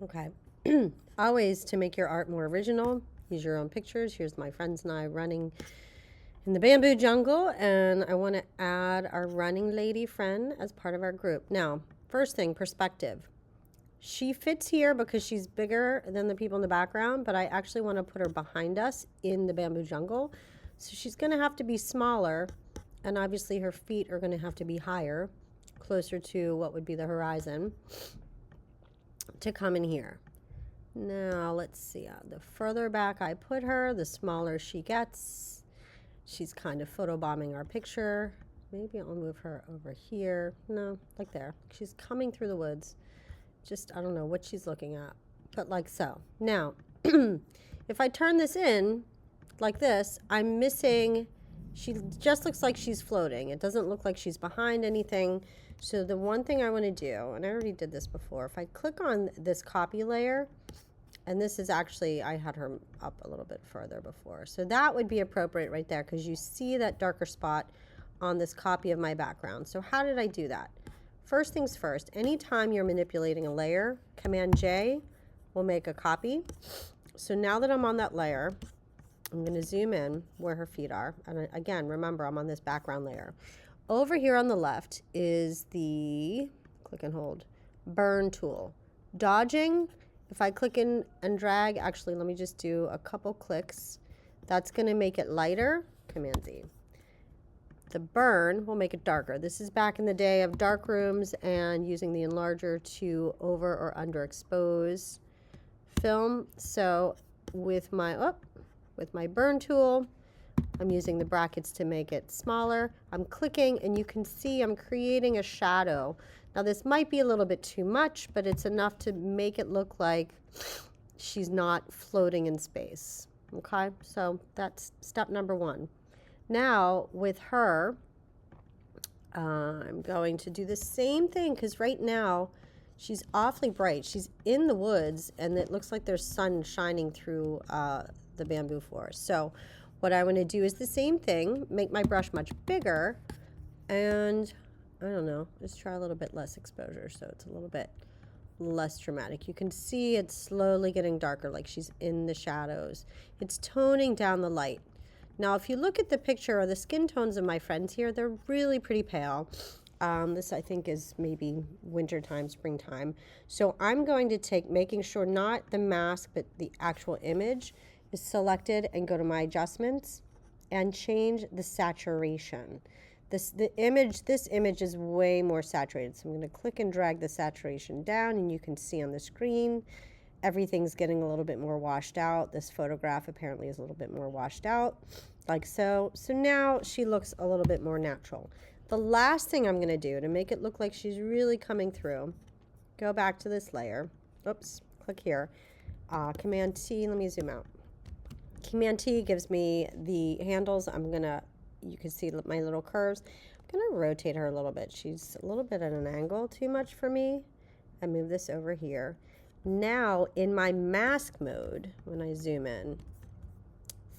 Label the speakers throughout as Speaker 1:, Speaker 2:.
Speaker 1: Okay. Always, to make your art more original, use your own pictures. Here's my friends and I running in the bamboo jungle, and I want to add our running lady friend as part of our group. Now, first thing, perspective. She fits here because she's bigger than the people in the background, but I actually want to put her behind us in the bamboo jungle. So she's going to have to be smaller, and obviously her feet are going to have to be higher, closer to what would be the horizon, to come in here. Now, let's see. The further back I put her, the smaller she gets. She's kind of photobombing our picture. Maybe I'll move her over here. No, like there. She's coming through the woods. Just, I don't know what she's looking at, but like so. Now, if I turn this in like this, I'm missing, she just looks like she's floating. It doesn't look like she's behind anything. So the one thing I want to do, and I already did this before, if I click on this copy layer, and this is actually, I had her up a little bit further before. So that would be appropriate right there because you see that darker spot on this copy of my background. So how did I do that? First things first, anytime you're manipulating a layer, Command J will make a copy. So now that I'm on that layer, I'm going to zoom in where her feet are. And again, remember, I'm on this background layer. Over here on the left is the, click and hold, burn tool. Dodging, if I click in and drag, actually, let me just do a couple clicks. That's going to make it lighter, Command Z. The burn will make it darker. This is back in the day of dark rooms and using the enlarger to over or underexpose film. So with my burn tool, I'm using the brackets to make it smaller. I'm clicking and you can see I'm creating a shadow. Now this might be a little bit too much, but it's enough to make it look like she's not floating in space. Okay, so that's step number one. Now with her, I'm going to do the same thing because right now she's awfully bright. She's in the woods and it looks like there's sun shining through the bamboo forest. So what I want to do is the same thing, make my brush much bigger, and I don't know, just try a little bit less exposure so it's a little bit less dramatic. You can see it's slowly getting darker, like she's in the shadows. It's toning down the light. Now, if you look at the picture or the skin tones of my friends here, they're really pretty pale. This, I think, is maybe wintertime, springtime. So I'm going to take, making sure not the mask, but the actual image is selected, and go to my adjustments and change the saturation. This image is way more saturated. So I'm going to click and drag the saturation down, and you can see on the screen, everything's getting a little bit more washed out. This photograph apparently is a little bit more washed out, like so. So now she looks a little bit more natural. The last thing I'm going to do to make it look like she's really coming through, go back to this layer. Oops, click here. Command T, let me zoom out. Command T gives me the handles. You can see my little curves. I'm going to rotate her a little bit. She's a little bit at an angle too much for me. I move this over here. Now, in my mask mode, when I zoom in,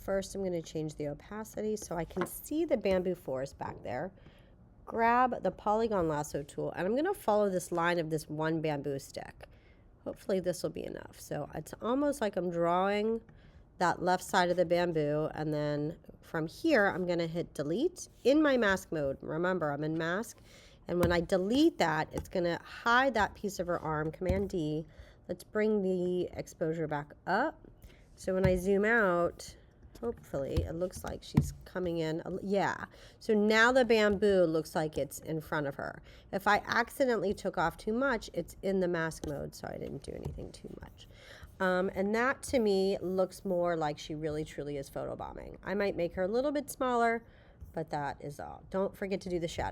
Speaker 1: first I'm going to change the opacity so I can see the bamboo forest back there. Grab the polygon lasso tool, and I'm going to follow this line of this one bamboo stick. Hopefully this will be enough. So it's almost like I'm drawing that left side of the bamboo, and then from here I'm going to hit delete in my mask mode. Remember, I'm in mask, and when I delete that, it's going to hide that piece of her arm. Command D. Let's bring the exposure back up. So when I zoom out, hopefully it looks like she's coming in. Yeah. So now the bamboo looks like it's in front of her. If I accidentally took off too much, it's in the mask mode, so I didn't do anything too much. And that to me looks more like she really truly is photobombing. I might make her a little bit smaller, but that is all. Don't forget to do the shadow.